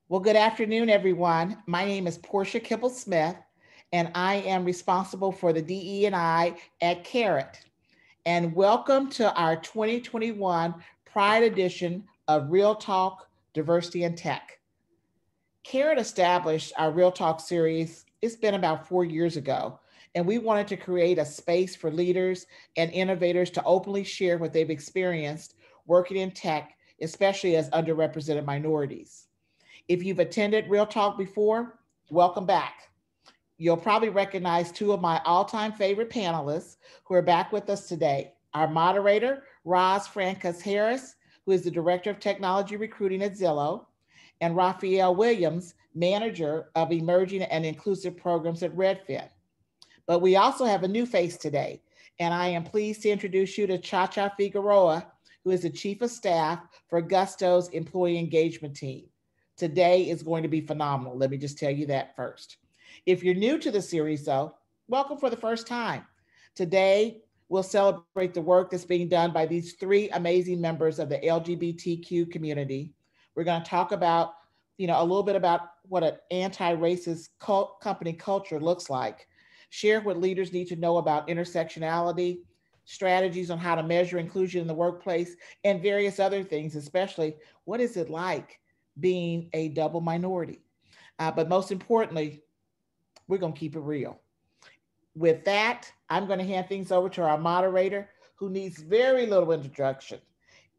Well, good afternoon, everyone. My name is Portia Kibble-Smith, and I am responsible for the DE&I at Karat. And welcome to our 2021 Pride edition of Real Talk, Diversity, and Tech. Karat established our Real Talk series, it's been about 4 years ago, and we wanted to create a space for leaders and innovators to openly share what they've experienced working in tech, especially as underrepresented minorities. If you've attended Real Talk before, welcome back. You'll probably recognize two of my all-time favorite panelists who are back with us today. Our moderator, Francuz Harris, who is the Director of Technology Recruiting at Zillow, and Rafael Williams, Manager of Emerging and Inclusive Programs at Redfin. But we also have a new face today, and I am pleased to introduce you to Cha-Cha Figueroa, who is the Chief of Staff for Gusto's Employee Engagement Team. Today is going to be phenomenal. Let me just tell you that first. If you're new to the series, though, welcome for the first time. Today, we'll celebrate the work that's being done by these three amazing members of the LGBTQ community. We're going to talk about, a little bit about what an anti-racist company culture looks like, share what leaders need to know about intersectionality, strategies on how to measure inclusion in the workplace, and various other things, especially what is it like being a double minority. But most importantly, we're going to keep it real. With that, I'm going to hand things over to our moderator, who needs very little introduction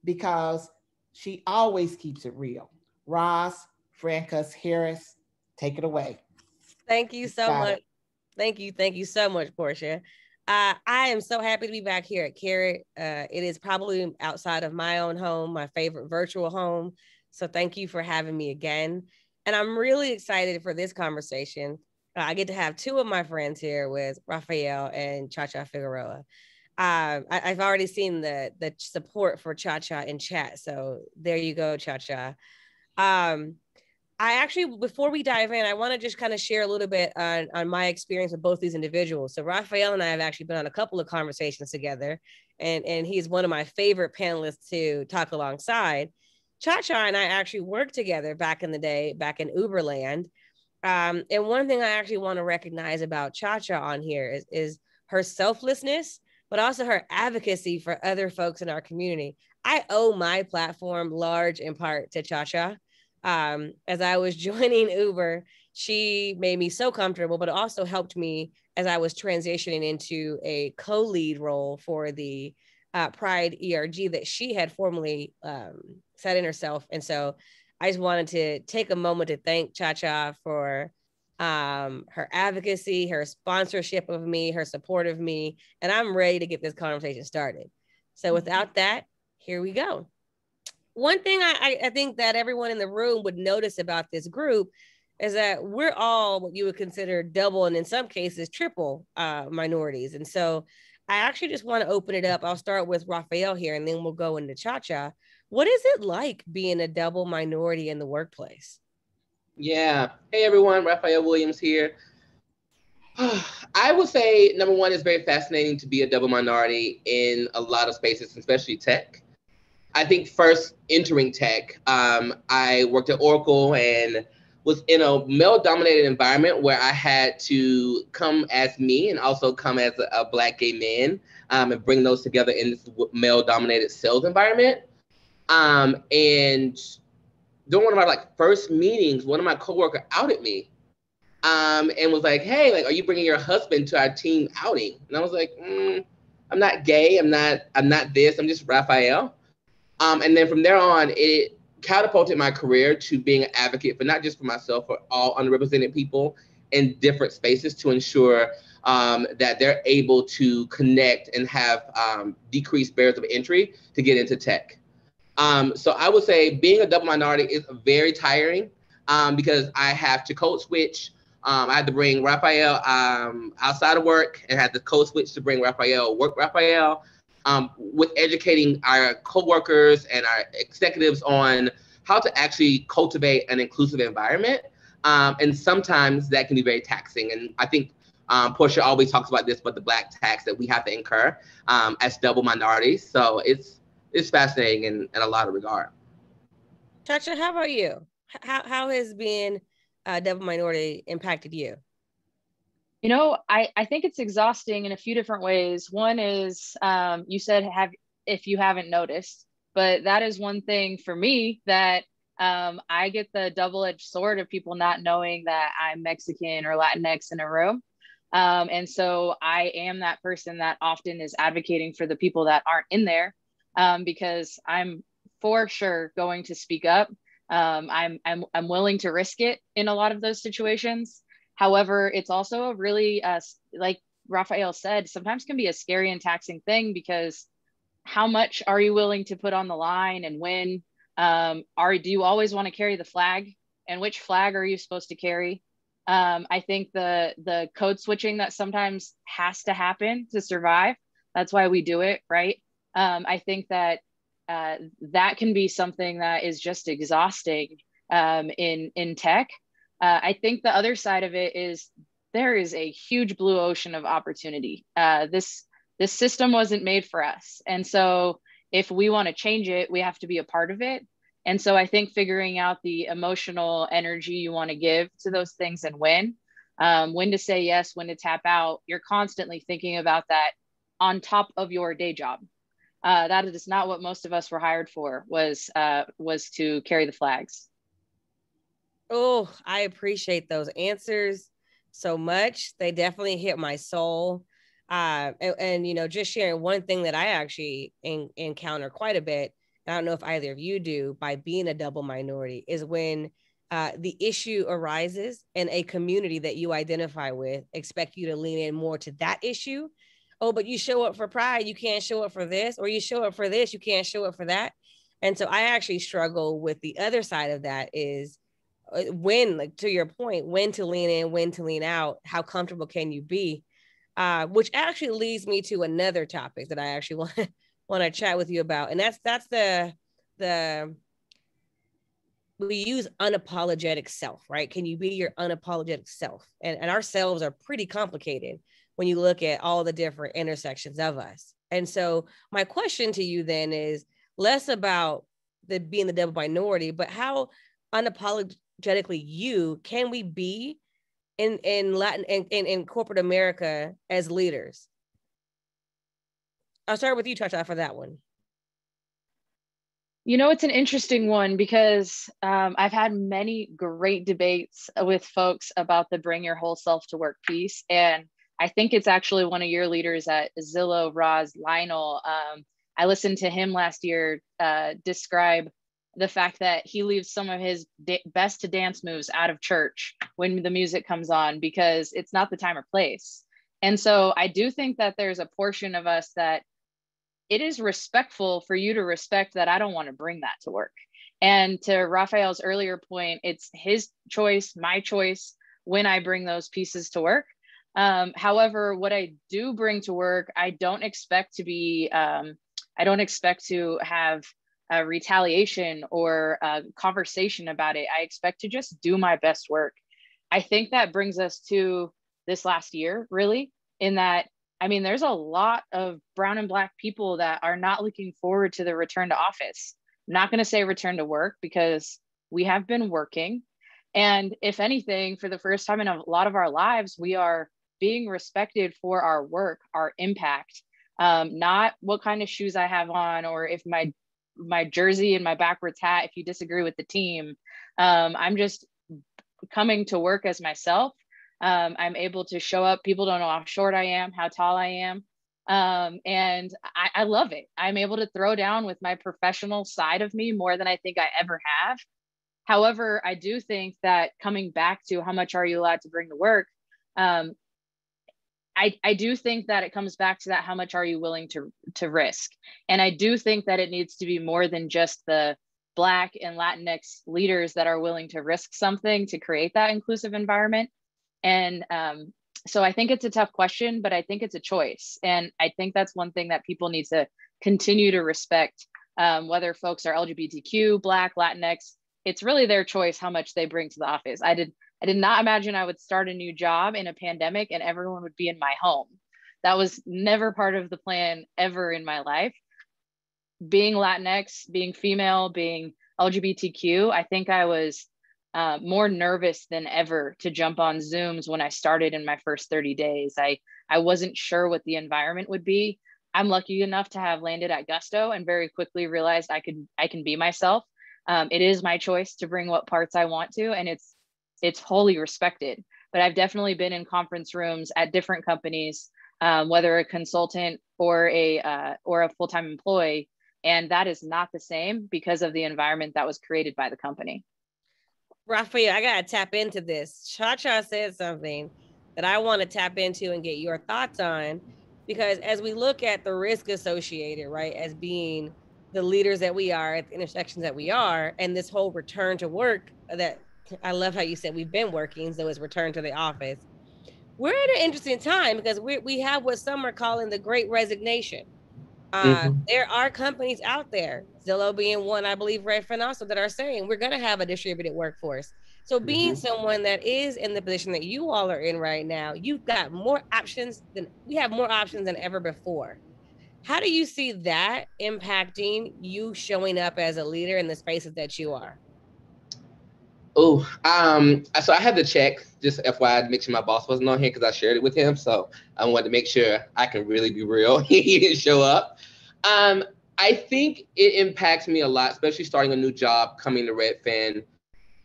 because she always keeps it real. Francuz Harris, take it away. Thank you so much. Thank you. Thank you so much, Portia. I am so happy to be back here at Karat. It is probably outside of my own home, my favorite virtual home. So thank you for having me again. And I'm really excited for this conversation. I get to have two of my friends here with Rafael and Cha-Cha Figueroa. I've already seen the support for Cha-Cha in chat. So there you go, Cha-Cha. I actually, before we dive in, I want to just kind of share a little bit on my experience with both these individuals. So Rafael and I have actually been on a couple of conversations together, and he's one of my favorite panelists to talk alongside. Cha-Cha and I actually worked together back in the day, back in Uberland. And one thing I actually want to recognize about Cha-Cha on here is her selflessness, but also her advocacy for other folks in our community. I owe my platform large in part to Cha-Cha. As I was joining Uber, she made me so comfortable, but also helped me as I was transitioning into a co-lead role for the Pride ERG that she had formerly set in herself. And so I just wanted to take a moment to thank Cha-Cha for her advocacy, her sponsorship of me, her support of me, and I'm ready to get this conversation started. So without that, here we go. One thing I think that everyone in the room would notice about this group is that we're all what you would consider double and in some cases triple minorities. And so I actually just want to open it up. I'll start with Rafael here and then we'll go into Cha-Cha. What is it like being a double minority in the workplace? Yeah. Hey, everyone. Rafael Williams here. I would say, number one, it's very fascinating to be a double minority in a lot of spaces, especially tech. I think first entering tech, I worked at Oracle and was in a male-dominated environment where I had to come as me and also come as a Black gay man and bring those together in this male-dominated sales environment. And during one of my first meetings, one of my coworkers outed me and was like, "Hey, are you bringing your husband to our team outing?" And I was like, "I'm not gay. I'm not this. I'm just Rafael." And then from there on, it catapulted my career to being an advocate for not just for myself, but all underrepresented people in different spaces to ensure that they're able to connect and have decreased barriers of entry to get into tech. So I would say being a double minority is very tiring because I have to code switch. I had to bring Rafael outside of work and had to code switch to bring Rafael Rafael. With educating our coworkers and our executives on how to actually cultivate an inclusive environment. And sometimes that can be very taxing. And I think Portia always talks about this, but the Black tax that we have to incur as double minorities. So it's fascinating in a lot of regard. Cha-Cha, how about you? How has being a double minority impacted you? You know, I think it's exhausting in a few different ways. One is, you said if you haven't noticed, but that is one thing for me that I get the double-edged sword of people not knowing that I'm Mexican or Latinx in a room. And so I am that person that often is advocating for the people that aren't in there, because I'm for sure going to speak up. I'm willing to risk it in a lot of those situations. However, it's also a really, like Rafael said, sometimes can be a scary and taxing thing, because how much are you willing to put on the line, and when? Do you always want to carry the flag, and which flag are you supposed to carry? I think the code switching that sometimes has to happen to survive. That's why we do it, right? I think that that can be something that is just exhausting in tech. I think the other side of it is there is a huge blue ocean of opportunity. This system wasn't made for us. And so if we want to change it, we have to be a part of it. And so I think figuring out the emotional energy you want to give to those things, and when to say yes, when to tap out, you're constantly thinking about that on top of your day job. That is not what most of us were hired for, was to carry the flags. Oh, I appreciate those answers so much. They definitely hit my soul. And you know, just sharing one thing that I actually encounter quite a bit, I don't know if either of you do, by being a double minority, is when the issue arises and a community that you identify with expect you to lean in more to that issue. Oh, but you show up for pride, you can't show up for this, or you show up for this, you can't show up for that. And so I actually struggle with the other side of that, is when, like to your point, when to lean in, when to lean out, how comfortable can you be? Which actually leads me to another topic that I actually want to chat with you about, and that's the we use unapologetic self, right? Can you be your unapologetic self? And our selves are pretty complicated when you look at all the different intersections of us. And so my question to you then is less about being the double minority, but how unapologetically you can we be in Latin in corporate America as leaders? I'll start with you, Cha-Cha, for that one. You know, it's an interesting one, because I've had many great debates with folks about the bring your whole self to work piece. And I think it's actually one of your leaders at Zillow, Roz Lionel. I listened to him last year describe the fact that he leaves some of his best to dance moves out of church when the music comes on, because it's not the time or place. And so I do think that there's a portion of us that it is respectful for you to respect that I don't want to bring that to work. And to Rafael's earlier point, it's his choice, my choice, when I bring those pieces to work. However, what I do bring to work, I don't expect to have a retaliation or a conversation about it. I expect to just do my best work. I think that brings us to this last year, really, in that, I mean, there's a lot of brown and Black people that are not looking forward to the return to office. I'm not going to say return to work, because we have been working. And if anything, for the first time in a lot of our lives, we are being respected for our work, our impact, not what kind of shoes I have on, or if my jersey and my backwards hat, if you disagree with the team. I'm just coming to work as myself. I'm able to show up. People don't know how short I am, how tall I am. And I love it. I'm able to throw down with my professional side of me more than I think I ever have. However, I do think that coming back to how much are you allowed to bring to work, I do think that it comes back to that, how much are you willing to risk? And I do think that it needs to be more than just the Black and Latinx leaders that are willing to risk something to create that inclusive environment. And so I think it's a tough question, but I think it's a choice. And I think that's one thing that people need to continue to respect, whether folks are LGBTQ, Black, Latinx, it's really their choice how much they bring to the office. I did not imagine I would start a new job in a pandemic and everyone would be in my home. That was never part of the plan ever in my life. Being Latinx, being female, being LGBTQ, I think I was more nervous than ever to jump on Zooms when I started in my first 30 days. I wasn't sure what the environment would be. I'm lucky enough to have landed at Gusto and very quickly realized I can be myself. It is my choice to bring what parts I want to, and it's wholly respected. But I've definitely been in conference rooms at different companies, whether a consultant or a full-time employee, and that is not the same because of the environment that was created by the company. Rafael, I gotta tap into this. Cha-Cha said something that I want to tap into and get your thoughts on, because as we look at the risk associated, right, as being the leaders that we are at the intersections that we are, and this whole return to work that I love how you said we've been working, so it's return to the office. We're at an interesting time because we have what some are calling the Great Resignation. There are companies out there, Zillow being one, I believe Redfin also, that are saying we're going to have a distributed workforce. So being someone that is in the position that you all are in right now, you've got more options than we have more options than ever before. How do you see that impacting you showing up as a leader in the spaces that you are? Oh, so I had to check, just FYI, make sure my boss wasn't on here because I shared it with him. So I wanted to make sure I can really be real. He didn't show up. I think it impacts me a lot, especially starting a new job, coming to Redfin.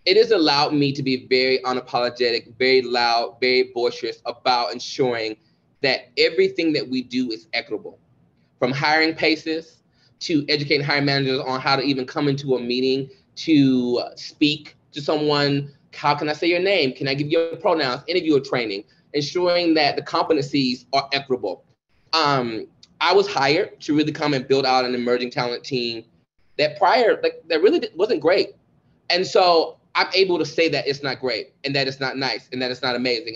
It has allowed me to be very unapologetic, very loud, very boisterous about ensuring that everything that we do is equitable. From hiring paces to educating hiring managers on how to even come into a meeting to speak to someone. How can I say your name? Can I give you your pronouns? Interviewer training, ensuring that the competencies are equitable. I was hired to really come and build out an emerging talent team that that really wasn't great. And so I'm able to say that it's not great and that it's not nice and that it's not amazing.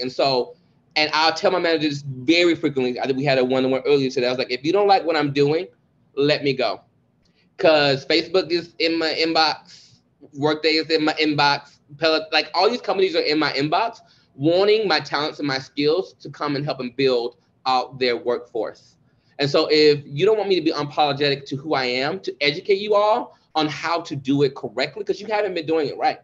And I'll tell my managers very frequently. I think we had a one-on-one earlier today. I was like, if you don't like what I'm doing, let me go. Because Facebook is in my inbox, Workday is in my inbox, like all these companies are in my inbox, wanting my talents and my skills to come and help them build out their workforce. And so if you don't want me to be unapologetic to who I am, to educate you all on how to do it correctly, because you haven't been doing it right.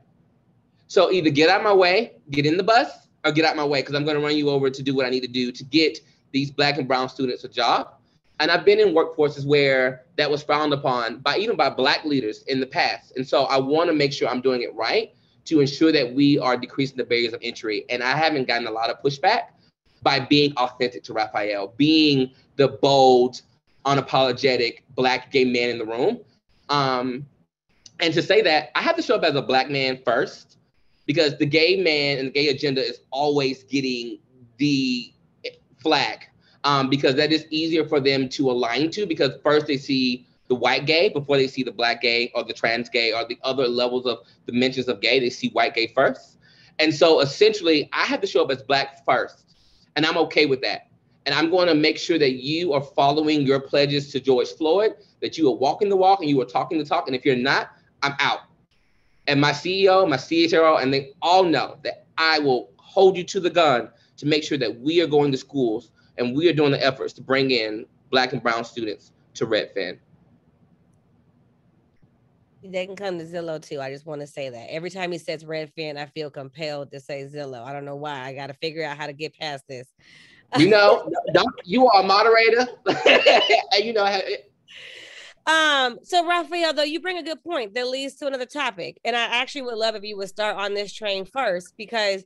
So either get out of my way, get in the bus, or get out of my way, because I'm going to run you over to do what I need to do to get these Black and brown students a job. And I've been in workforces where that was frowned upon even by Black leaders in the past. And so I want to make sure I'm doing it right to ensure that we are decreasing the barriers of entry. And I haven't gotten a lot of pushback by being authentic to Rafael, being the bold, unapologetic Black gay man in the room. And to say that, I have to show up as a Black man first, because the gay man and the gay agenda is always getting the flag, because that is easier for them to align to, because first they see the white gay before they see the Black gay or the trans gay or the other levels of dimensions of gay. They see white gay first. And so essentially I have to show up as Black first, and I'm okay with that. And I'm going to make sure that you are following your pledges to George Floyd, that you are walking the walk and you are talking the talk. And if you're not, I'm out. And my CEO, my CHRO, and they all know that I will hold you to the gun to make sure that we are going to schools and we are doing the efforts to bring in Black and brown students to Redfin. They can come to Zillow too. I just want to say that every time he says Redfin, I feel compelled to say Zillow. I don't know why. I got to figure out how to get past this. You know, you are a moderator. And you know. So Rafael, though, you bring a good point that leads to another topic. And I actually would love if you would start on this train first, because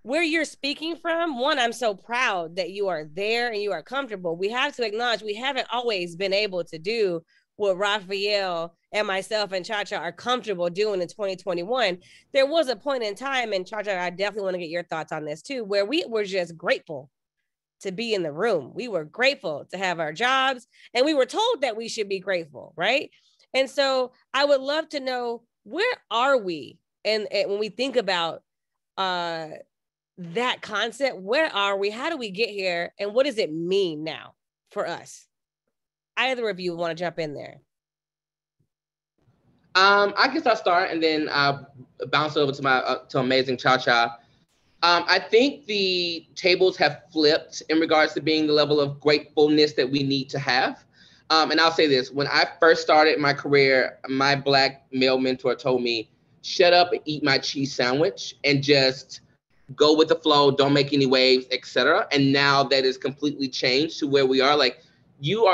where you're speaking from, one, I'm so proud that you are there and you are comfortable. We have to acknowledge we haven't always been able to do what Rafael and myself and Cha-Cha are comfortable doing in 2021. There was a point in time, and Cha-Cha, I definitely want to get your thoughts on this too, where we were just grateful to be in the room. We were grateful to have our jobs, and we were told that we should be grateful, right? And so I would love to know, where are we? And when we think about that concept, where are we? How do we get here? And what does it mean now for us? Either of you want to jump in there? I guess I'll start and then I'll bounce over to my to amazing Cha-Cha. I think the tables have flipped in regards to being the level of gratefulness that we need to have. And I'll say this, when I first started my career, my Black male mentor told me, shut up and eat my cheese sandwich and just go with the flow, don't make any waves, etc. And now that is completely changed to where we are. Like, you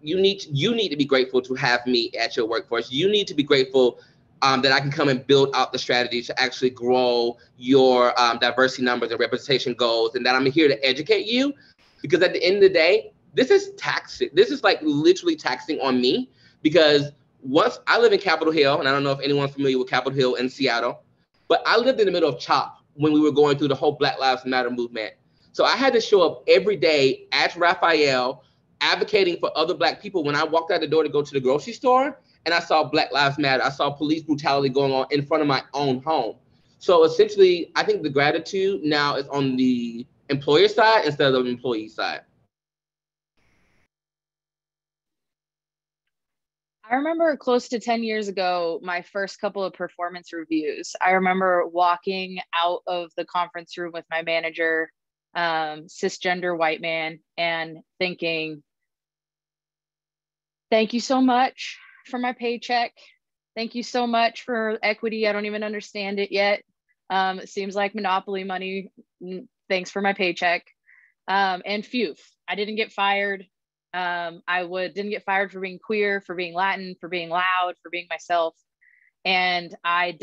need to be grateful to have me at your workforce. You need to be grateful that I can come and build out the strategy to actually grow your diversity numbers and representation goals, and that I'm here to educate you, because at the end of the day, this is taxing. This is like literally taxing on me, because once I live in Capitol Hill, and I don't know if anyone's familiar with Capitol Hill in Seattle, but I lived in the middle of CHOP when we were going through the whole Black Lives Matter movement. So I had to show up every day as Rafael, advocating for other Black people. When I walked out the door to go to the grocery store and I saw Black Lives Matter, I saw police brutality going on in front of my own home. So essentially, I think the gratitude now is on the employer side instead of the employee side. I remember close to 10 years ago, my first couple of performance reviews. I remember walking out of the conference room with my manager, cisgender white man, and thinking, thank you so much for my paycheck. Thank you so much for equity. I don't even understand it yet. It seems like monopoly money. Thanks for my paycheck. And phew, I didn't get fired. Didn't get fired for being queer, for being Latin, for being loud, for being myself. And I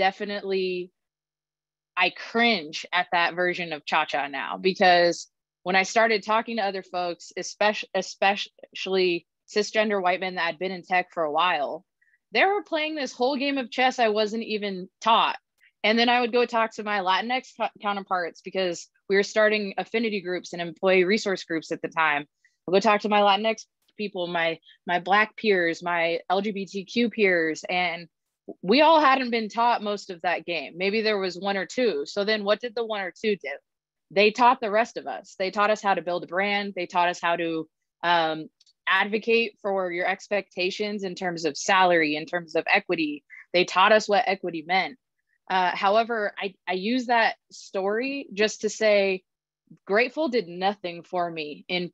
cringe at that version of Cha-Cha now, because when I started talking to other folks, especially cisgender white men that had been in tech for a while, they were playing this whole game of chess I wasn't even taught. And then I would go talk to my Latinx counterparts, because we were starting affinity groups and employee resource groups at the time. I'll go talk to my Latinx people, my Black peers, my LGBTQ peers, and we all hadn't been taught most of that game. Maybe there was one or two. So then what did the one or two do? They taught the rest of us. They taught us how to build a brand. They taught us how to advocate for your expectations in terms of salary, in terms of equity. They taught us what equity meant. However, I use that story just to say, Grateful did nothing for me in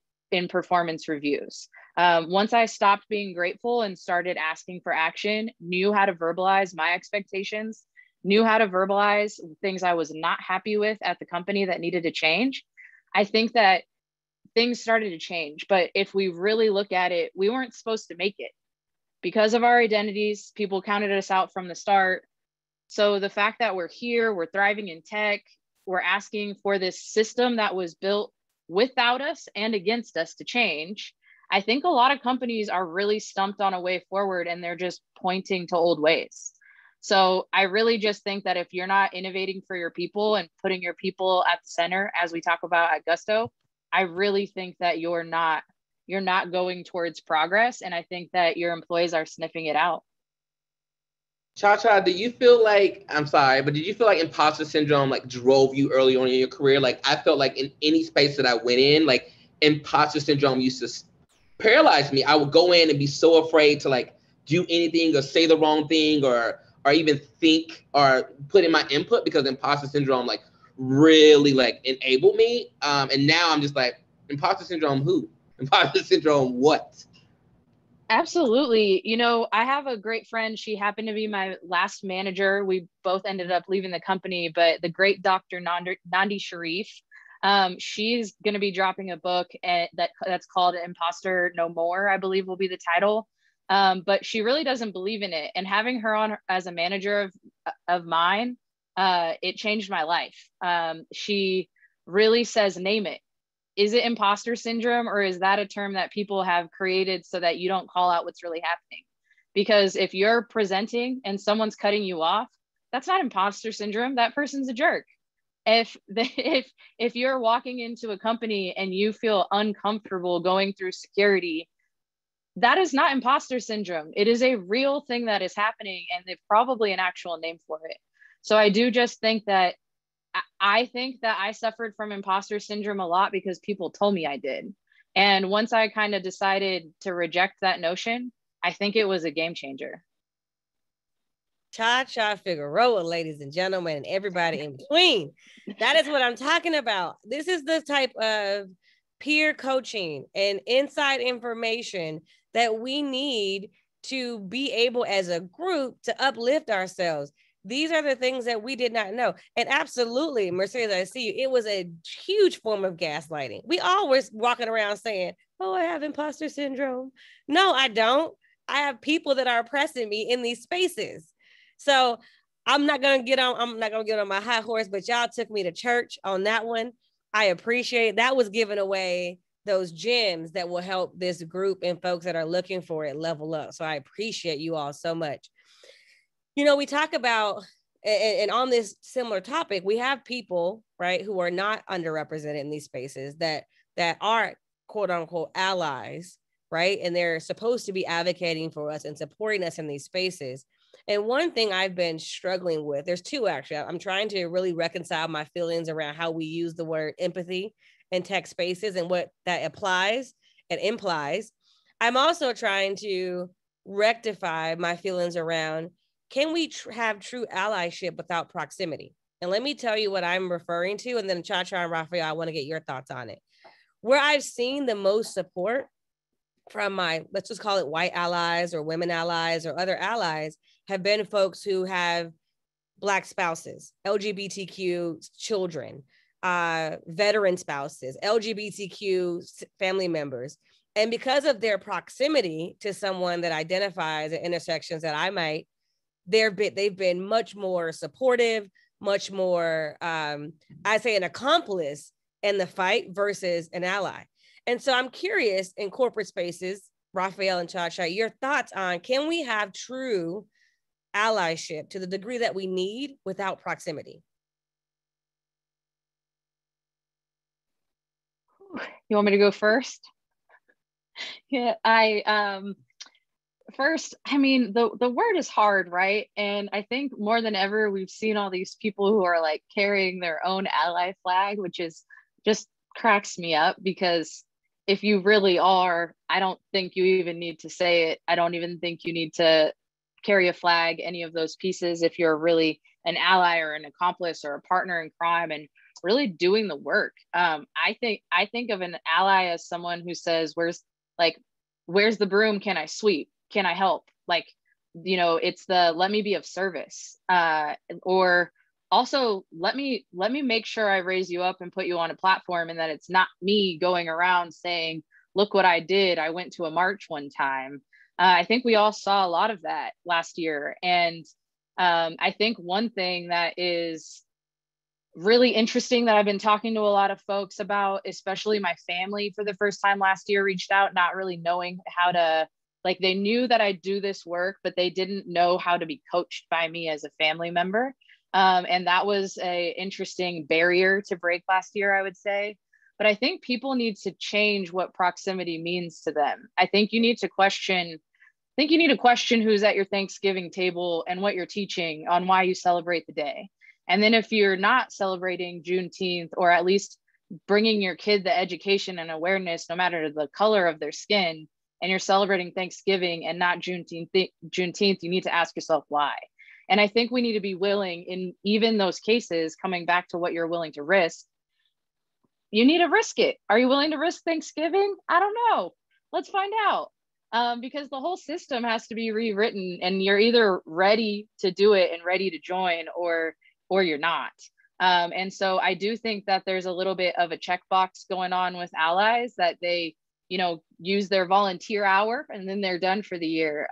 performance reviews. Once I stopped being grateful and started asking for action, knew how to verbalize my expectations, knew how to verbalize things I was not happy with at the company that needed to change, I think that things started to change. But if we really look at it, we weren't supposed to make it. Because of our identities, people counted us out from the start. So the fact that we're here, we're thriving in tech, we're asking for this system that was built without us and against us to change, I think a lot of companies are really stumped on a way forward, and they're just pointing to old ways. So I really just think that if you're not innovating for your people and putting your people at the center, as we talk about at Gusto, I really think that you're not going towards progress. And I think that your employees are sniffing it out. Cha-Cha, do you feel like, I'm sorry, but did you feel like imposter syndrome like drove you early on in your career? Like, I felt like in any space that I went in, like imposter syndrome used to paralyze me. I would go in and be so afraid to like do anything or say the wrong thing or even think or put in my input, because imposter syndrome like really like enabled me. And now I'm just like, imposter syndrome who? Imposter syndrome what? Absolutely. You know, I have a great friend. She happened to be my last manager. We both ended up leaving the company, but the great Dr. Nandi Sharif, she's going to be dropping a book that's called Imposter No More, I believe will be the title. But she really doesn't believe in it. And having her on as a manager of mine, it changed my life. She really says, name it. Is it imposter syndrome, or is that a term that people have created so that you don't call out what's really happening? Because if you're presenting and someone's cutting you off, that's not imposter syndrome. That person's a jerk. If you're walking into a company and you feel uncomfortable going through security, that is not imposter syndrome. It is a real thing that is happening, and there's probably an actual name for it. So I do just think that I suffered from imposter syndrome a lot because people told me I did. And once I kind of decided to reject that notion, I think it was a game changer. Cha-Cha Figueroa, ladies and gentlemen, and everybody in between. That is what I'm talking about. This is the type of peer coaching and inside information that we need to be able as a group to uplift ourselves. These are the things that we did not know. And absolutely, Mercedes, I see you. It was a huge form of gaslighting. We always walking around saying, oh, I have imposter syndrome. No, I don't. I have people that are oppressing me in these spaces. So I'm not gonna get on my high horse, but y'all took me to church on that one. I appreciate that. Was giving away those gems that will help this group and folks that are looking for it level up. So I appreciate you all so much. You know, we talk about, and on this similar topic, we have people, right, who are not underrepresented in these spaces that are quote unquote allies, right? And they're supposed to be advocating for us and supporting us in these spaces. And one thing I've been struggling with, there's two actually. I'm trying to really reconcile my feelings around how we use the word empathy in tech spaces and what that applies and implies. I'm also trying to rectify my feelings around, can we have true allyship without proximity? And let me tell you what I'm referring to. And then Cha-Cha and Rafael, I want to get your thoughts on it. Where I've seen the most support from my, let's just call it white allies or women allies or other allies, have been folks who have Black spouses, LGBTQ children, veteran spouses, LGBTQ family members. And because of their proximity to someone that identifies at intersections that I might, they've been much more supportive, much more, I say, an accomplice in the fight versus an ally. And so I'm curious, in corporate spaces, Rafael and Cha-Cha, your thoughts on, can we have true allyship to the degree that we need without proximity? You want me to go first? Yeah, first, I mean, the word is hard, right? And I think more than ever, we've seen all these people who are like carrying their own ally flag, which is just cracks me up, because if you really are, I don't think you even need to say it. I don't even think you need to carry a flag, any of those pieces, if you're really an ally or an accomplice or a partner in crime and really doing the work. I think of an ally as someone who says, where's the broom? Can I sweep? Can I help? Like, you know, it's the, let me be of service. Or also let me make sure I raise you up and put you on a platform, and that it's not me going around saying, look what I did. I went to a march one time. I think we all saw a lot of that last year. And I think one thing that is really interesting that I've been talking to a lot of folks about, especially my family for the first time last year, reached out not really knowing how to, like, they knew that I do this work, but they didn't know how to be coached by me as a family member. And that was a interesting barrier to break last year, I would say. But I think people need to change what proximity means to them. I think you need to question who's at your Thanksgiving table and what you're teaching on why you celebrate the day. And then if you're not celebrating Juneteenth, or at least bringing your kid the education and awareness, no matter the color of their skin, and you're celebrating Thanksgiving and not Juneteenth, you need to ask yourself why. And I think we need to be willing, in even those cases, coming back to what you're willing to risk, you need to risk it. Are you willing to risk Thanksgiving? I don't know. Let's find out. Because the whole system has to be rewritten, and you're either ready to do it and ready to join, or you're not. And so I do think that there's a little bit of a checkbox going on with allies, that they, you know, use their volunteer hour and then they're done for the year.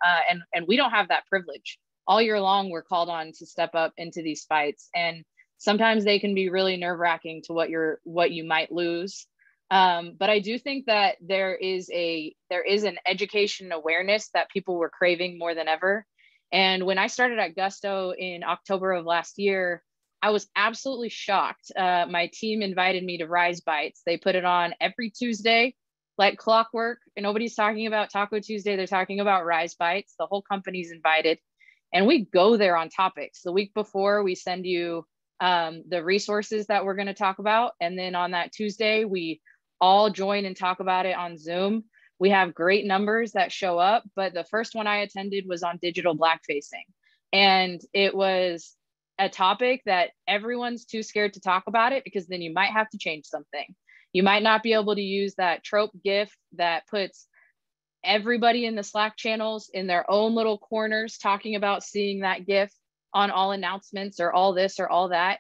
And we don't have that privilege. All year long, we're called on to step up into these fights. And sometimes they can be really nerve-wracking to what you might lose. But I do think that there is an education awareness that people were craving more than ever. And when I started at Gusto in October of last year, I was absolutely shocked. My team invited me to Rise Bites. They put it on every Tuesday, like clockwork. And nobody's talking about Taco Tuesday. They're talking about Rise Bites. The whole company's invited. And we go there on topics. The week before, we send you the resources that we're going to talk about. And then on that Tuesday, we all join and talk about it on Zoom. We have great numbers that show up, but the first one I attended was on digital blackfacing. And it was a topic that everyone's too scared to talk about it, because then you might have to change something. You might not be able to use that trope GIF that puts everybody in the Slack channels in their own little corners talking about seeing that GIF. on all announcements or all this or all that.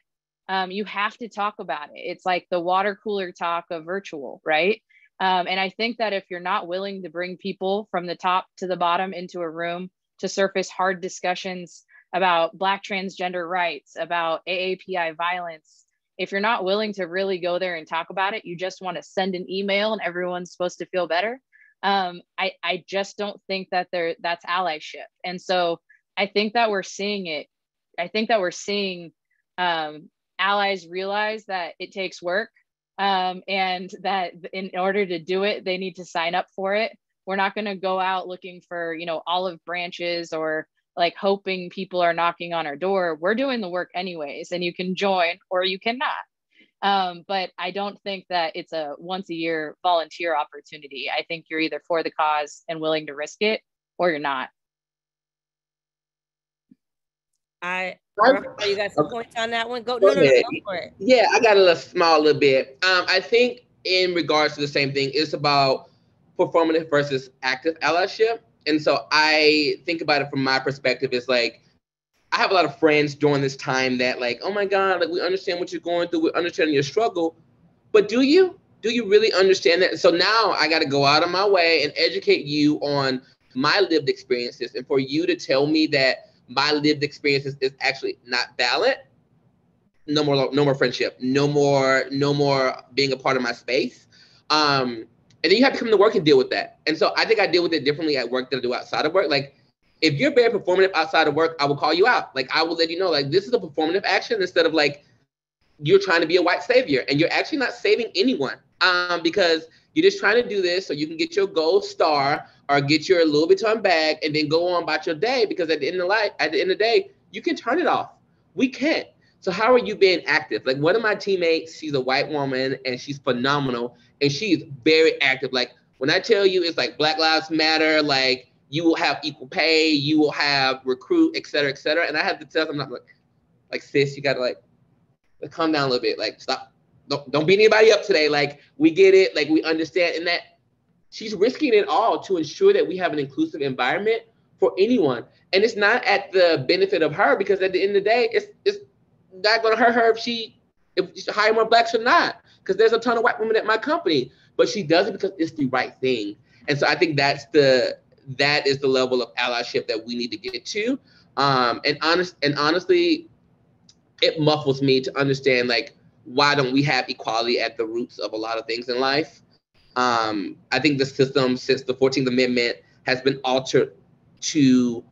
You have to talk about it. It's like the water cooler talk of virtual, right? And I think that if you're not willing to bring people from the top to the bottom into a room to surface hard discussions about Black transgender rights, about AAPI violence, if you're not willing to really go there and talk about it, you just want to send an email and everyone's supposed to feel better. I just don't think that that's allyship. And so I think that we're seeing it. I think that we're seeing allies realize that it takes work, and that in order to do it, they need to sign up for it. We're not going to go out looking for, olive branches or like hoping people are knocking on our door. We're doing the work anyways, and you can join or you cannot. But I don't think that it's a once a year volunteer opportunity. I think you're either for the cause and willing to risk it, or you're not. You got some points on that one? Go ahead. Go for it. Yeah, I got a little bit. I think in regards to the same thing, it's about performative versus active allyship. And so I think about it from my perspective. It's like, I have a lot of friends during this time that like, oh my God, like we understand what you're going through. We understand your struggle. But do you really understand that? So now I got to go out of my way and educate you on my lived experiences. And for you to tell me that my lived experiences is actually not valid, no more friendship, no more being a part of my space. And then you have to come to work and deal with that. And so I think I deal with it differently at work than I do outside of work. Like, if you're very performative outside of work, I will call you out. Like, I will let you know, like, this is a performative action, instead of like, you're trying to be a white savior and you're actually not saving anyone, because you're just trying to do this so you can get your gold star or get your Louis Vuitton bag and then go on about your day. Because at the end of the day, you can turn it off. We can't. So how are you being active? Like, one of my teammates, she's a white woman and she's phenomenal. And she's very active. Like, when I tell you, it's like Black Lives Matter, like, you will have equal pay, you will have recruit, et cetera, et cetera. And I have to tell them, like, sis, you got to like calm down a little bit. Like, stop. Don't beat anybody up today. Like, we get it. Like, we understand. And that she's risking it all to ensure that we have an inclusive environment for anyone. And it's not at the benefit of her, because at the end of the day, it's not going to hurt her if she hire more Blacks or not. Because there's a ton of white women at my company. But she does it because it's the right thing. And so I think that is the level of allyship that we need to get to. And honestly, it muffles me to understand, like, why don't we have equality at the roots of a lot of things in life? I think the system since the 14th Amendment has been altered to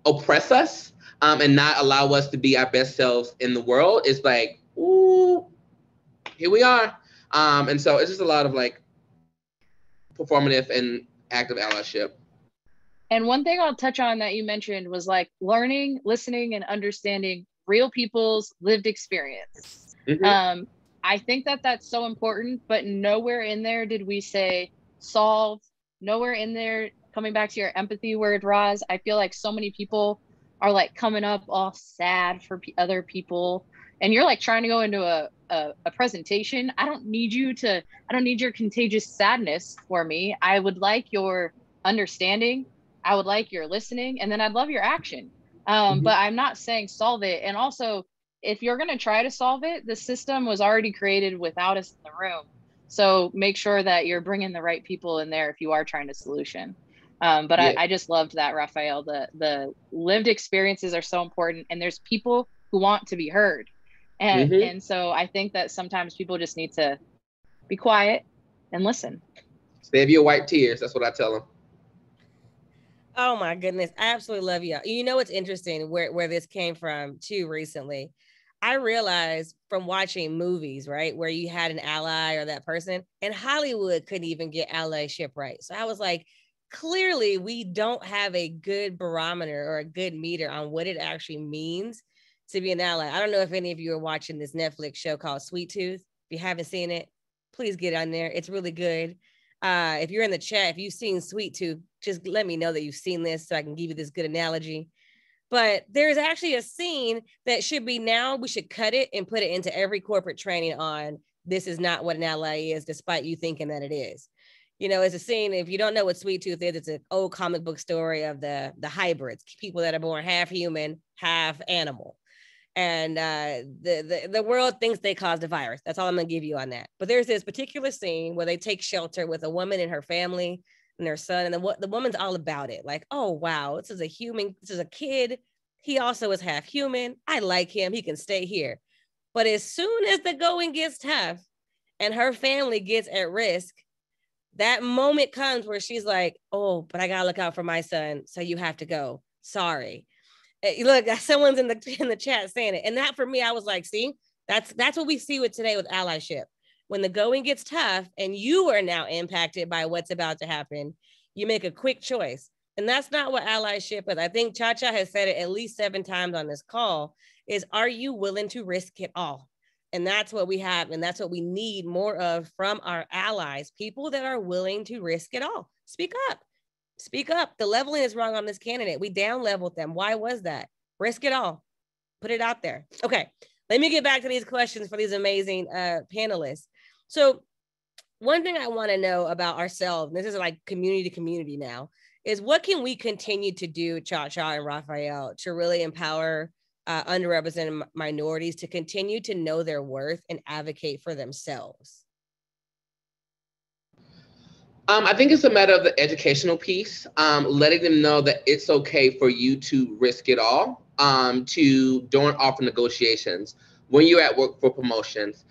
oppress us, and not allow us to be our best selves in the world. It's like, ooh, here we are. And so it's just a lot of like performative and active allyship. And one thing I'll touch on that you mentioned was like learning, listening, and understanding real people's lived experience. Mm-hmm. I think that that's so important, but nowhere in there did we say solve. Nowhere in there, coming back to your empathy word, Roz, I feel like so many people are like coming up all sad for other people. And you're like trying to go into a presentation. I don't need your contagious sadness for me. I would like your understanding. I would like your listening, and then I'd love your action. But I'm not saying solve it. And also, if you're going to try to solve it, the system was already created without us in the room. So make sure that you're bringing the right people in there if you are trying to solution. But yeah. I just loved that, Rafael. The lived experiences are so important, and there's people who want to be heard. And so I think that sometimes people just need to be quiet and listen. Save your white tears. That's what I tell them. Oh my goodness. I absolutely love you. You know, what's interesting where this came from too recently. I realized from watching movies, right, where you had an ally or that person, and Hollywood couldn't even get allyship right. So I was like, clearly we don't have a good barometer or a good meter on what it actually means to be an ally. I don't know if any of you are watching this Netflix show called Sweet Tooth. If you haven't seen it, please get on there. It's really good. If you're in the chat, if you've seen Sweet Tooth, just let me know that you've seen this so I can give you this good analogy. But there's actually a scene that should be now, we should cut it and put it into every corporate training on this is not what an ally is, despite you thinking that it is. You know, it's a scene, if you don't know what Sweet Tooth is, it's an old comic book story of the hybrids, people that are born half human, half animal. And the world thinks they caused a virus. That's all I'm gonna give you on that. But there's this particular scene where they take shelter with a woman and her family and their son, and the woman's all about it. Like, oh wow, this is a kid. He also is half human. I like him. He can stay here. But as soon as the going gets tough and her family gets at risk, that moment comes where she's like, oh, but I gotta look out for my son, so you have to go. Sorry. Look, someone's in the chat saying it. And that, for me, I was like, see, that's what we see with today with allyship. When the going gets tough and you are now impacted by what's about to happen, you make a quick choice. And that's not what allyship is. I think Cha-Cha has said it at least 7 times on this call, is, are you willing to risk it all? And that's what we have. And that's what we need more of from our allies, people that are willing to risk it all. Speak up. Speak up. The leveling is wrong on this candidate. We down leveled them. Why was that? Risk it all. Put it out there. Okay. Let me get back to these questions for these amazing panelists. So one thing I want to know about ourselves, and this is like community to community now, is what can we continue to do, Cha-Cha and Rafael, to really empower underrepresented minorities to continue to know their worth and advocate for themselves? I think it's a matter of the educational piece, letting them know that it's okay for you to risk it all, during offer negotiations, when you're at work for promotions.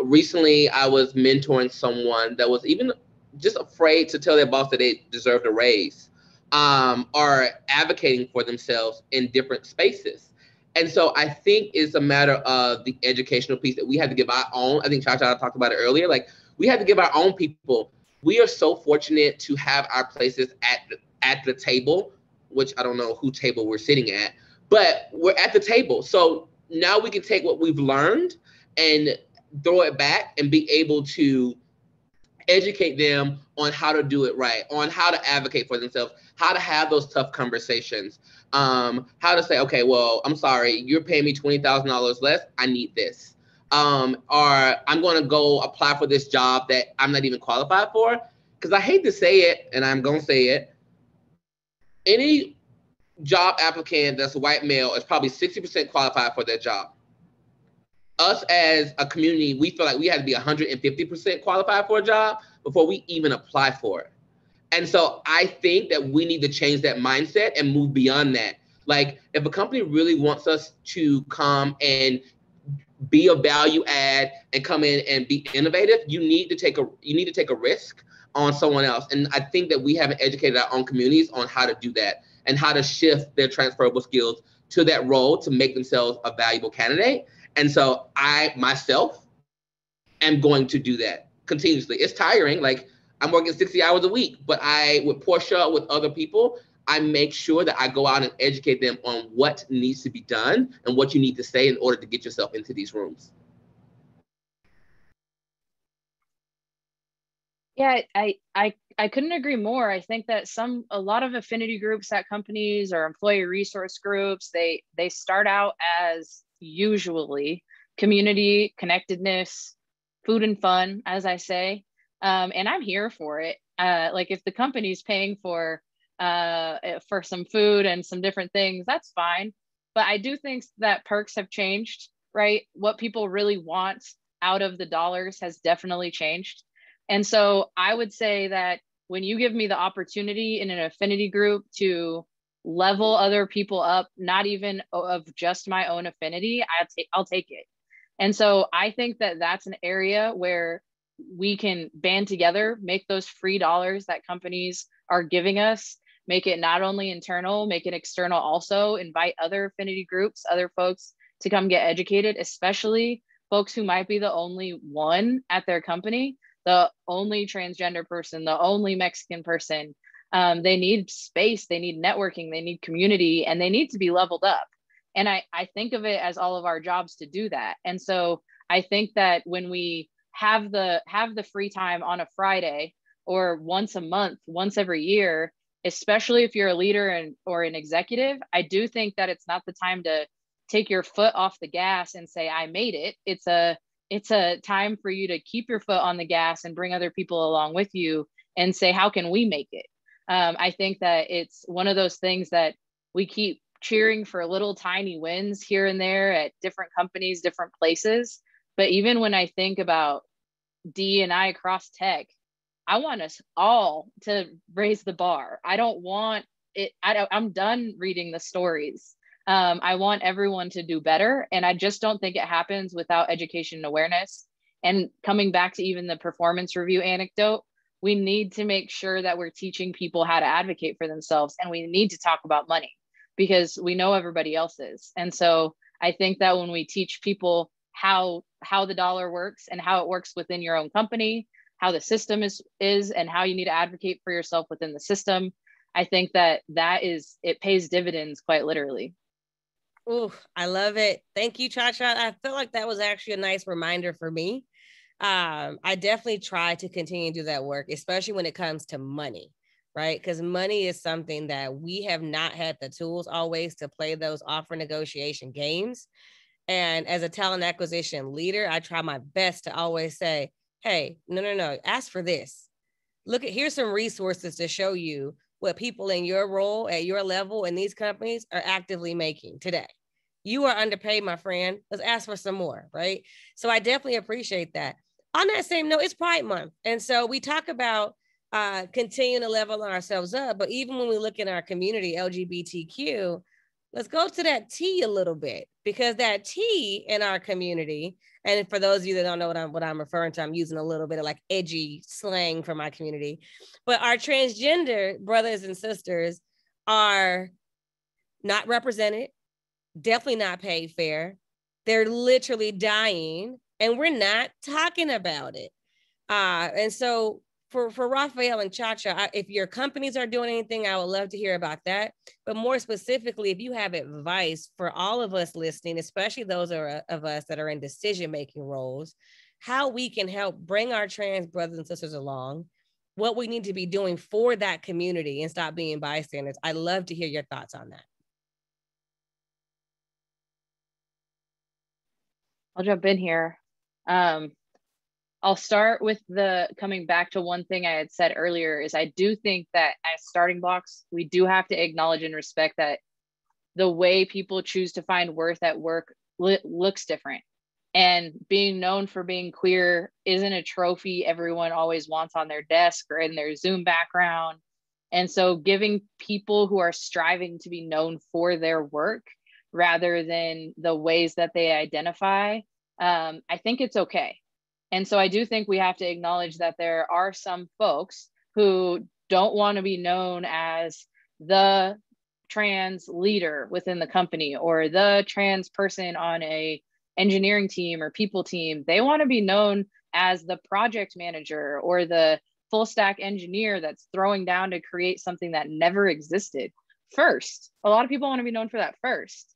Recently, I was mentoring someone that was even just afraid to tell their boss that they deserved a raise, or advocating for themselves in different spaces. And so I think it's a matter of the educational piece that we have to give our own. I think Cha-Cha talked about it earlier. Like, we have to give our own people. We are so fortunate to have our places at the table, which I don't know who table we're sitting at, but we're at the table. So now we can take what we've learned and throw it back and be able to educate them on how to do it right, on how to advocate for themselves, how to have those tough conversations, how to say, okay, well, I'm sorry, you're paying me $20,000 less. I need this. Or I'm going to go apply for this job that I'm not even qualified for. Because I hate to say it, and I'm going to say it, any job applicant that's a white male is probably 60% qualified for their job. Us as a community, we feel like we had to be 150% qualified for a job before we even apply for it. And so I think that we need to change that mindset and move beyond that. Like, if a company really wants us to come and be a value add and come in and be innovative, you need to take a risk on someone else. And I think that we haven't educated our own communities on how to do that and how to shift their transferable skills to that role to make themselves a valuable candidate. And so I myself am going to do that continuously. It's tiring. Like, I'm working 60 hours a week, but with Portia, with other people, I make sure that I go out and educate them on what needs to be done and what you need to say in order to get yourself into these rooms. Yeah, I couldn't agree more. I think that a lot of affinity groups at companies or employee resource groups, they start out as usually community, connectedness, food and fun, as I say. And I'm here for it. Like, if the company's paying for some food and some different things, that's fine. But I do think that perks have changed, right? What people really want out of the dollars has definitely changed. And so I would say that when you give me the opportunity in an affinity group to level other people up, not even of just my own affinity, I'll take it. And so I think that that's an area where we can band together, make those free dollars that companies are giving us, make it not only internal, make it external also, invite other affinity groups, other folks to come get educated, especially folks who might be the only one at their company, the only transgender person, the only Mexican person. They need space, they need networking, they need community, and they need to be leveled up. And I think of it as all of our jobs to do that. And so I think that when we have the free time on a Friday or once a month, once every year, especially if you're a leader or an executive, I do think that it's not the time to take your foot off the gas and say, I made it. It's a time for you to keep your foot on the gas and bring other people along with you and say, how can we make it? I think that it's one of those things that we keep cheering for little tiny wins here and there at different companies, different places. But even when I think about D&I across tech, I want us all to raise the bar. I don't want it. I'm done reading the stories. I want everyone to do better. And I just don't think it happens without education and awareness. And coming back to even the performance review anecdote, we need to make sure that we're teaching people how to advocate for themselves. And we need to talk about money because we know everybody else is. And so I think that when we teach people how the dollar works and how it works within your own company, how the system is and how you need to advocate for yourself within the system, I think that it pays dividends quite literally. Ooh, I love it. Thank you, Cha-Cha. I feel like that was actually a nice reminder for me. I definitely try to continue to do that work, especially when it comes to money, right? Because money is something that we have not had the tools always to play those offer negotiation games. And as a talent acquisition leader, I try my best to always say, hey, no, ask for this. Here's some resources to show you what people in your role at your level in these companies are actively making today. You are underpaid, my friend. Let's ask for some more, right? So I definitely appreciate that. On that same note, it's Pride Month. And so we talk about continuing to level ourselves up, but even when we look in our community, LGBTQ, let's go to that T a little bit, because that T in our community, and for those of you that don't know what I'm referring to, I'm using a little bit of like edgy slang for my community, but our transgender brothers and sisters are not represented, definitely not paid fair. They're literally dying, and we're not talking about it. And so for Rafael and Cha-Cha, if your companies are doing anything, I would love to hear about that. But more specifically, if you have advice for all of us listening, especially those of us that are in decision-making roles, how we can help bring our trans brothers and sisters along, what we need to be doing for that community and stop being bystanders. I'd love to hear your thoughts on that. I'll jump in here. I'll start with coming back to one thing I had said earlier is I do think that as starting blocks, we do have to acknowledge and respect that the way people choose to find worth at work looks different. And being known for being queer isn't a trophy everyone always wants on their desk or in their Zoom background. And so giving people who are striving to be known for their work rather than the ways that they identify, I think it's okay. And so I do think we have to acknowledge that there are some folks who don't want to be known as the trans leader within the company or the trans person on a engineering team or people team. They want to be known as the project manager or the full stack engineer that's throwing down to create something that never existed first. A lot of people want to be known for that first.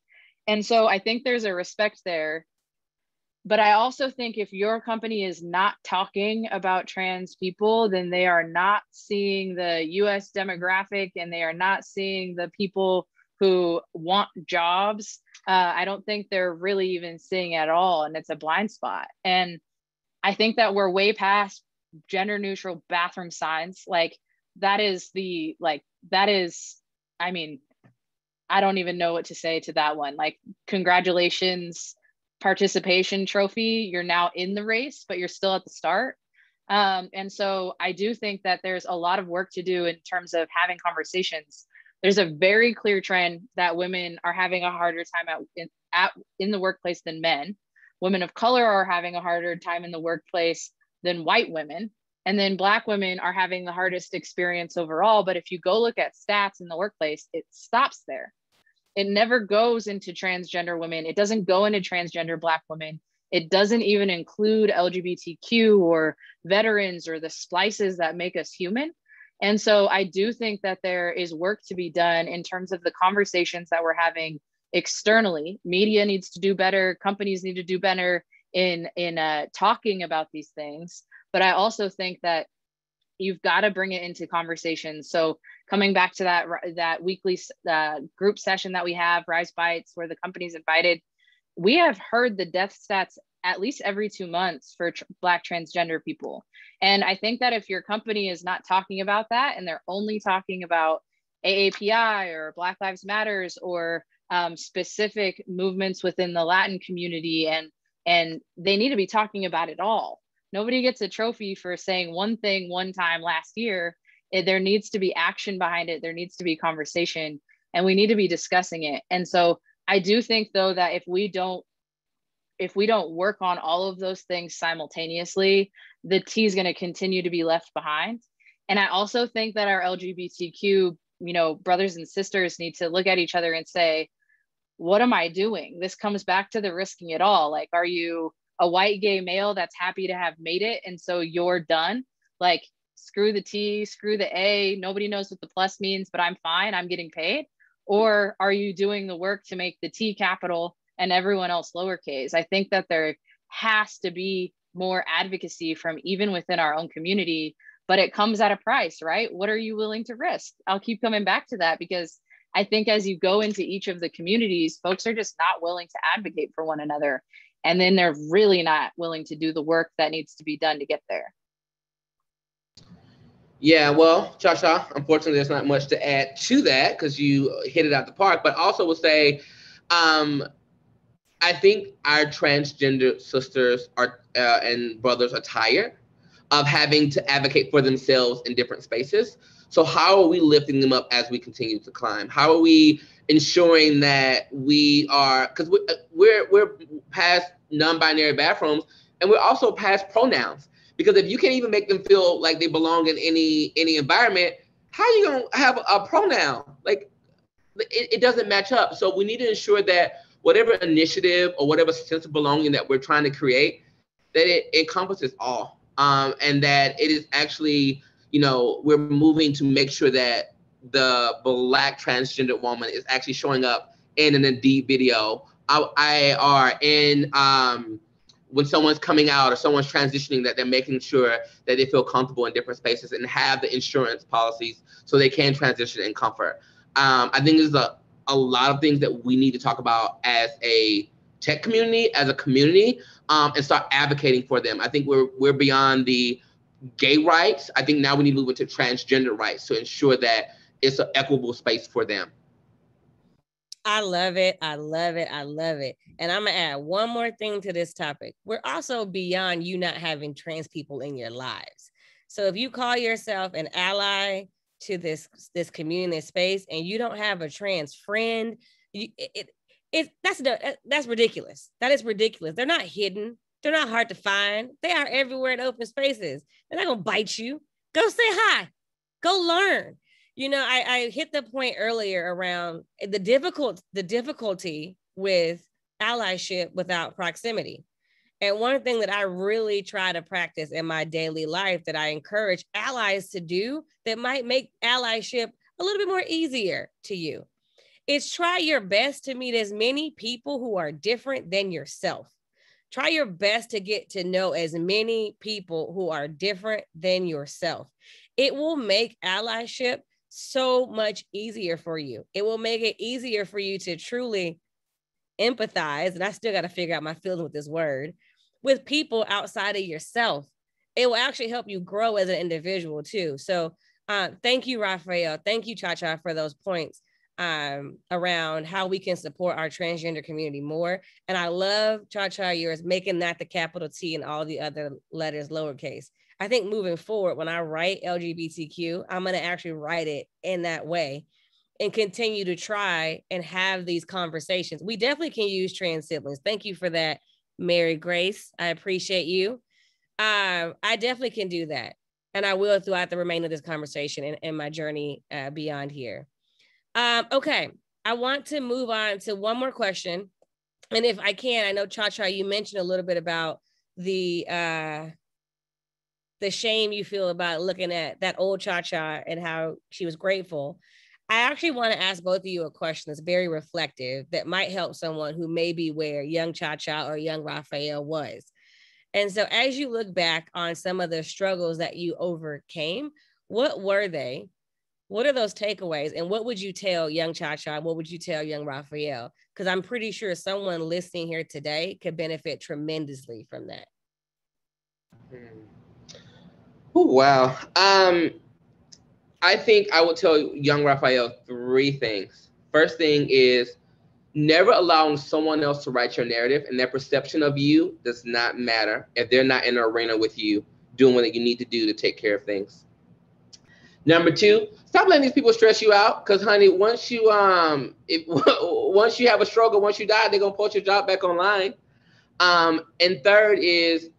And so I think there's a respect there. But I also think if your company is not talking about trans people, then they are not seeing the US demographic and they are not seeing the people who want jobs. I don't think they're really even seeing it at all. And it's a blind spot. And I think that we're way past gender neutral bathroom signs. I mean, I don't even know what to say to that one. Like, congratulations, participation trophy. You're now in the race, but you're still at the start. And so I do think that there's a lot of work to do in terms of having conversations. There's a very clear trend that women are having a harder time in the workplace than men. Women of color are having a harder time in the workplace than white women. And then Black women are having the hardest experience overall. But if you go look at stats in the workplace, it stops there. It never goes into transgender women. It doesn't go into transgender Black women. It doesn't even include LGBTQ or veterans or the splices that make us human. And so I do think that there is work to be done in terms of the conversations that we're having externally. Media needs to do better. Companies need to do better in talking about these things. But I also think that you've got to bring it into conversations. So coming back to that weekly group session that we have, Rise Bites, where the company's invited, we have heard the death stats at least every 2 months for Black transgender people. And I think that if your company is not talking about that and they're only talking about AAPI or Black Lives Matters or specific movements within the Latin community, and they need to be talking about it all. Nobody gets a trophy for saying one thing one time last year. There needs to be action behind it. There needs to be conversation, and we need to be discussing it. And so I do think, though, that if we don't work on all of those things simultaneously, the T is going to continue to be left behind. And I also think that our LGBTQ, brothers and sisters need to look at each other and say, what am I doing? This comes back to the risking it all. Like, are you a white gay male that's happy to have made it, and so you're done? Like, screw the T, screw the A, nobody knows what the plus means, but I'm fine, I'm getting paid? Or are you doing the work to make the T capital and everyone else lowercase? I think that there has to be more advocacy from even within our own community, but it comes at a price, right? What are you willing to risk? I'll keep coming back to that, because I think as you go into each of the communities, folks are just not willing to advocate for one another. And then they're really not willing to do the work that needs to be done to get there. Yeah, well, Cha-Cha, unfortunately, there's not much to add to that because you hit it out the park. But also will say, I think our transgender sisters and brothers are tired of having to advocate for themselves in different spaces. So how are we lifting them up as we continue to climb? How are we ensuring that we are, because we're past non-binary bathrooms, and we're also past pronouns. Because if you can't even make them feel like they belong in any environment, how are you gonna have a pronoun? Like, it doesn't match up. So we need to ensure that whatever initiative or whatever sense of belonging that we're trying to create, that it encompasses all, and that it is actually, we're moving to make sure that the Black transgender woman is actually showing up in an Indeed video, or in when someone's coming out or someone's transitioning, that they're making sure that they feel comfortable in different spaces and have the insurance policies so they can transition in comfort. I think there's a lot of things that we need to talk about as a tech community, as a community, and start advocating for them. I think we're beyond the gay rights. I think now we need to move into transgender rights to ensure that it's an equitable space for them. I love it. I love it. I love it. And I'm going to add one more thing to this topic. We're also beyond you not having trans people in your lives. So if you call yourself an ally to this community space and you don't have a trans friend, that's ridiculous. That is ridiculous. They're not hidden. They're not hard to find. They are everywhere in open spaces. They're not going to bite you. Go say hi. Go learn. I hit the point earlier around the difficulty with allyship without proximity. And one thing that I really try to practice in my daily life that I encourage allies to do that might make allyship a little bit more easier to you is try your best to meet as many people who are different than yourself. Try your best to get to know as many people who are different than yourself. It will make allyship so much easier for you. It will make it easier for you to truly empathize, and I still got to figure out my feeling with this word, with people outside of yourself. It will actually help you grow as an individual too. So thank you, Rafael. Thank you, Cha-Cha, for those points around how we can support our transgender community more. And I love, Cha-Cha, yours, making that the capital T and all the other letters lowercase. I think moving forward, when I write LGBTQ, I'm going to actually write it in that way and continue to try and have these conversations. We definitely can use trans siblings. Thank you for that, Mary Grace. I appreciate you. I definitely can do that. And I will throughout the remainder of this conversation and my journey beyond here. Okay, I want to move on to one more question. And if I can, I know, Cha-Cha, you mentioned a little bit about the shame you feel about looking at that old Cha-Cha and how she was grateful. I actually want to ask both of you a question that's very reflective that might help someone who may be where young Cha-Cha or young Rafael was. And so as you look back on some of the struggles that you overcame, what were they? What are those takeaways? And what would you tell young Cha-Cha? What would you tell young Rafael? Because I'm pretty sure someone listening here today could benefit tremendously from that. Oh, wow. I think I would tell young Rafael 3 things. First thing is never allowing someone else to write your narrative, and their perception of you does not matter if they're not in an arena with you doing what you need to do to take care of things. Number 2, stop letting these people stress you out, because honey, once you once you have a struggle, once you die, they're gonna post your job back online. And third is,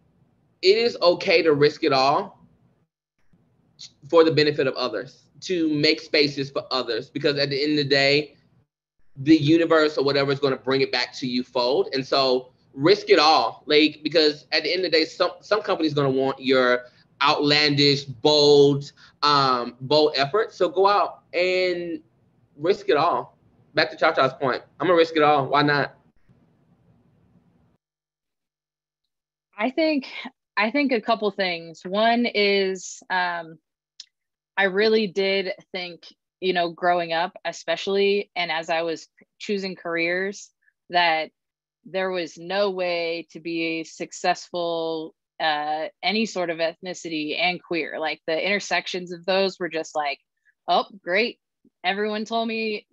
it is okay to risk it all for the benefit of others, to make spaces for others, because at the end of the day, the universe or whatever is going to bring it back to you fold. And so risk it all, like, because at the end of the day, some companies going to want your outlandish, bold effort. So go out and risk it all. Back to Cha-Cha's point, I'm gonna risk it all. Why not? I think a couple things. One is I really did think, you know, growing up, especially, and as I was choosing careers, that there was no way to be successful, any sort of ethnicity and queer. Like the intersections of those were just like, oh, great. Everyone told me,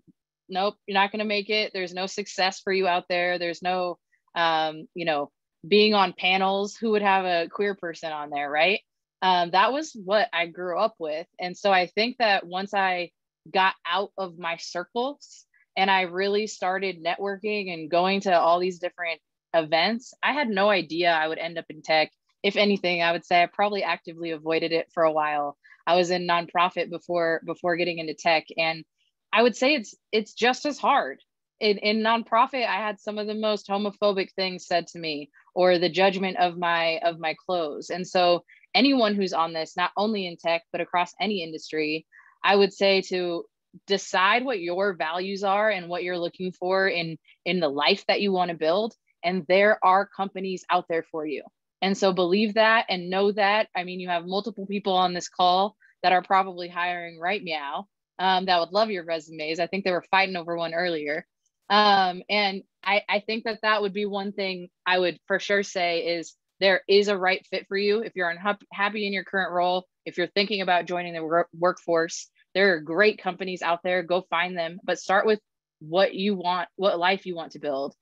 nope, you're not going to make it. There's no success for you out there. There's no, you know, being on panels, who would have a queer person on there, right? That was what I grew up with. And so I think that once I got out of my circles and I really started networking and going to all these different events, I had no idea I would end up in tech. If anything, I would say I probably actively avoided it for a while. I was in nonprofit before getting into tech, and I would say it's just as hard. In nonprofit, I had some of the most homophobic things said to me, or the judgment of my clothes. And so anyone who's on this, not only in tech, but across any industry, I would say to decide what your values are and what you're looking for in the life that you want to build. And there are companies out there for you. And so believe that and know that. I mean, you have multiple people on this call that are probably hiring right now, that would love your resumes. I think they were fighting over one earlier. And I think that would be one thing I would for sure say is there is a right fit for you. If you're unhappy in your current role, if you're thinking about joining the workforce, there are great companies out there. Go find them, but start with what you want, what life you want to build.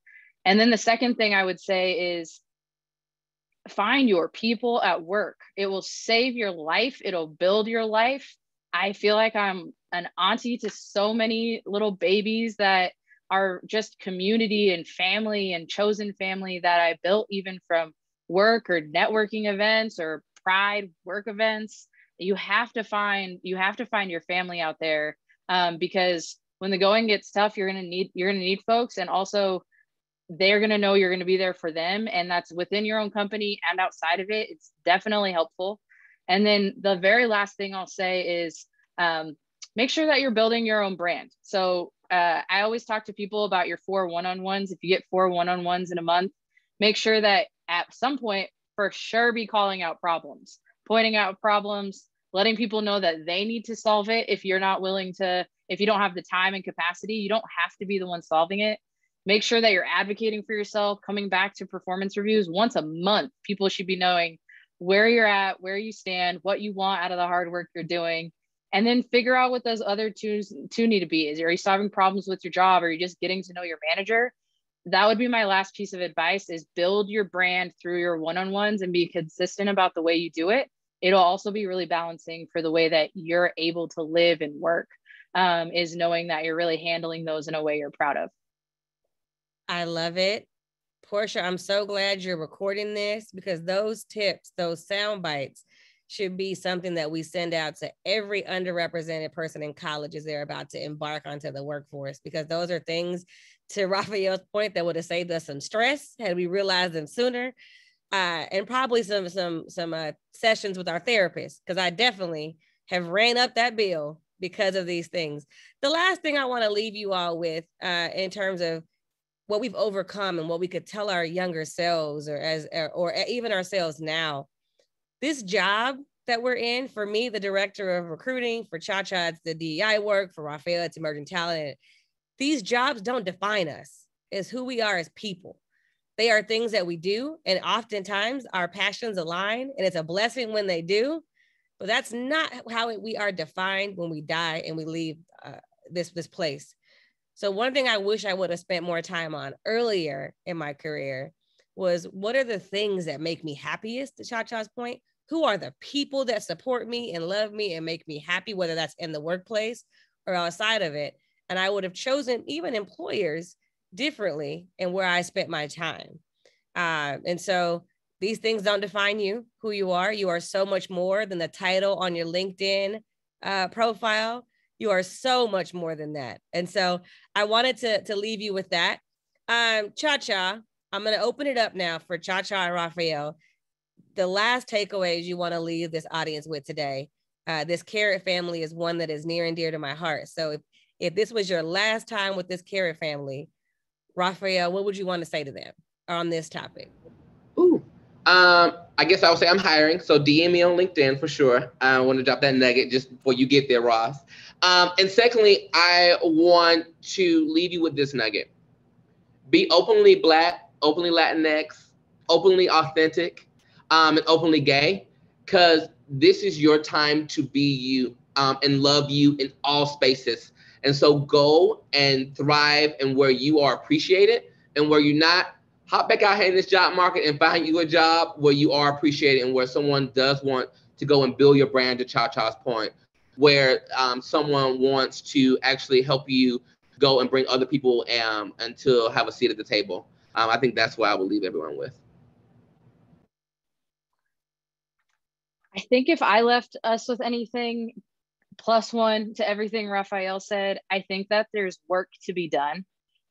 And then the second thing I would say is find your people at work. It will save your life. It'll build your life. I feel like I'm an auntie to so many little babies that are just community and family and chosen family that I built even from work or networking events or pride work events. You have to find your family out there, because when the going gets tough, you're gonna need folks, and also they're gonna know you're gonna be there for them, and that's within your own company and outside of it. It's definitely helpful. And then the very last thing I'll say is make sure that you're building your own brand. So I always talk to people about your 4 one-on-ones. If you get 4 one-on-ones in a month, make sure that at some point, for sure, be calling out problems, pointing out problems, letting people know that they need to solve it. If you're not willing to, if you don't have the time and capacity, you don't have to be the one solving it. Make sure that you're advocating for yourself, coming back to performance reviews once a month. People should be knowing where you're at, where you stand, what you want out of the hard work you're doing. And then figure out what those other two need to be. Are you solving problems with your job? Or are you just getting to know your manager? That would be my last piece of advice, is build your brand through your one-on-ones and be consistent about the way you do it. It'll also be really balancing for the way that you're able to live and work, is knowing that you're really handling those in a way you're proud of. I love it. Portia, I'm so glad you're recording this, because those tips, those sound bites, should be something that we send out to every underrepresented person in college as they're about to embark onto the workforce, because those are things, to Rafael's point, that would have saved us some stress had we realized them sooner, and probably some sessions with our therapist, because I definitely have ran up that bill because of these things. The last thing I want to leave you all with, in terms of what we've overcome and what we could tell our younger selves, or even ourselves now, this job that we're in. For me, the director of recruiting, for Cha-Cha, it's the DEI work, for Rafael, it's emerging talent. These jobs don't define us. It's who we are as people. They are things that we do, and oftentimes our passions align, and it's a blessing when they do, but that's not how we are defined when we die and we leave this place. So one thing I wish I would have spent more time on earlier in my career was, what are the things that make me happiest, to Cha-Cha's point? Who are the people that support me and love me and make me happy, whether that's in the workplace or outside of it? And I would have chosen even employers differently in where I spent my time. And so these things don't define you, who you are. You are so much more than the title on your LinkedIn profile. You are so much more than that. And so I wanted to leave you with that. Cha-Cha, I'm going to open it up now for Cha-Cha and Rafael. The last takeaways you want to leave this audience with today. This Karat family is one that is near and dear to my heart. So if this was your last time with this Karat family, Rafael, what would you want to say to them on this topic? Ooh, I guess I would say I'm hiring. So DM me on LinkedIn for sure. I want to drop that nugget just before you get there, Ross. And secondly, I want to leave you with this nugget. Be openly Black, openly Latinx, openly authentic, and openly gay, because this is your time to be you and love you in all spaces. And so go and thrive in where you are appreciated, and where you're not, hop back out here in this job market and find you a job where you are appreciated and where someone does want to go and build your brand, to Cha-Cha's point, where someone wants to actually help you go and bring other people and to have a seat at the table. I think that's what I will leave everyone with. I think if I left us with anything, +1 to everything Rafael said, I think that there's work to be done,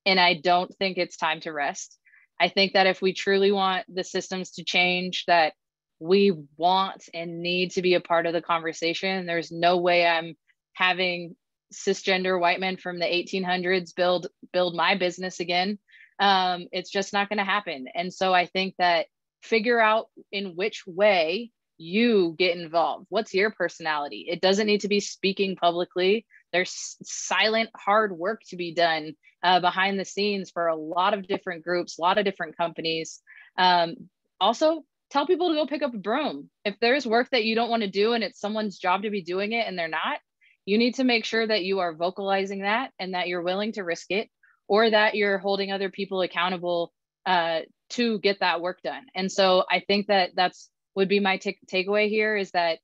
and I don't think it's time to rest. I think that if we truly want the systems to change, that we want and need to be a part of the conversation. There's no way I'm having cisgender white men from the 1800s build my business again. It's just not going to happen. And so I think that figure out in which way you get involved. What's your personality? It doesn't need to be speaking publicly. There's silent, hard work to be done behind the scenes for a lot of different groups, a lot of different companies. Also, tell people to go pick up a broom. If there's work that you don't want to do and it's someone's job to be doing it and they're not, you need to make sure that you are vocalizing that and that you're willing to risk it, or that you're holding other people accountable to get that work done. And so I think that that's would be my takeaway here, is that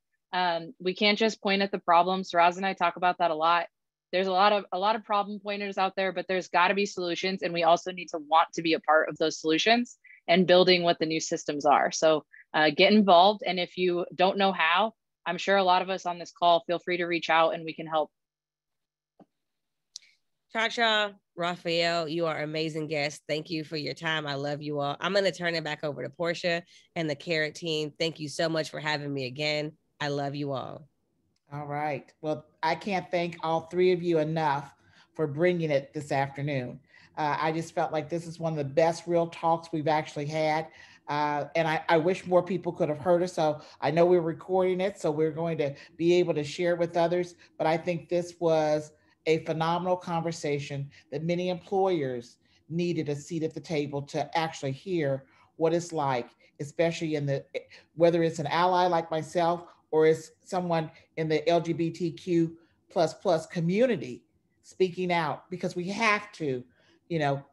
we can't just point at the problems. Raz and I talk about that a lot. There's a lot of problem pointers out there, but there's got to be solutions, and we also need to want to be a part of those solutions and building what the new systems are. So get involved, and if you don't know how, I'm sure a lot of us on this call, feel free to reach out and we can help. Cha-Cha, Rafael, you are amazing guests. Thank you for your time. I love you all. I'm going to turn it back over to Portia and the Karat team. Thank you so much for having me again. I love you all. All right. Well, I can't thank all three of you enough for bringing it this afternoon. I just felt like this is one of the best real talks we've actually had. And I wish more people could have heard us. So I know we're recording it, so we're going to be able to share with others. But I think this was a phenomenal conversation that many employers needed a seat at the table to actually hear what it's like, especially whether it's an ally like myself or it's someone in the LGBTQ plus community speaking out, because we have to,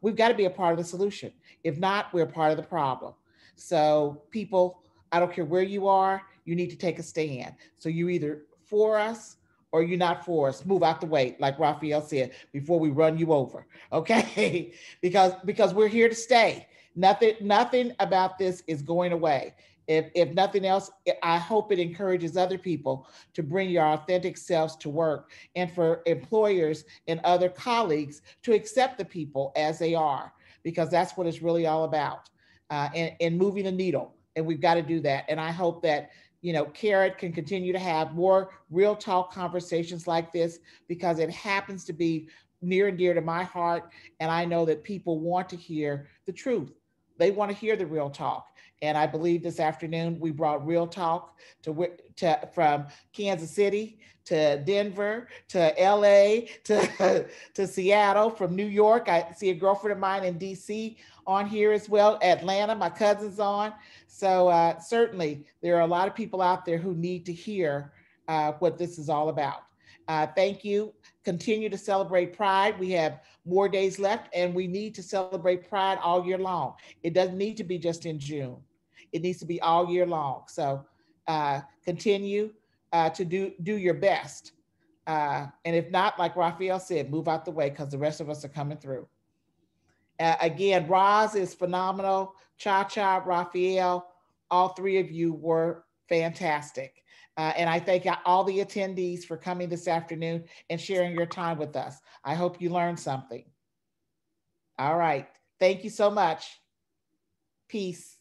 we've got to be a part of the solution. If not, we're part of the problem. So people, I don't care where you are, you need to take a stand. So you're either for us or you're not for us. Move out the way, like Rafael said, before we run you over, okay? because we're here to stay. Nothing about this is going away. If nothing else, I hope it encourages other people to bring your authentic selves to work, and for employers and other colleagues to accept the people as they are, because that's what it's really all about, and moving the needle. And we've got to do that. And I hope that Karat can continue to have more real talk conversations like this, because it happens to be near and dear to my heart. And I know that people want to hear the truth. they want to hear the real talk. And I believe this afternoon we brought real talk from Kansas City to Denver to LA to Seattle, from New York. I see a girlfriend of mine in DC on here as well. Atlanta, my cousin's on. So certainly there are a lot of people out there who need to hear what this is all about. Thank you. Continue to celebrate Pride. We have more days left, and we need to celebrate Pride all year long. It doesn't need to be just in June. It needs to be all year long. So continue to do your best. And if not, like Rafael said, move out the way, because the rest of us are coming through. Again, Roz is phenomenal. Cha-Cha, Rafael, all three of you were fantastic. And I thank all the attendees for coming this afternoon and sharing your time with us. I hope you learned something. All right. Thank you so much. Peace.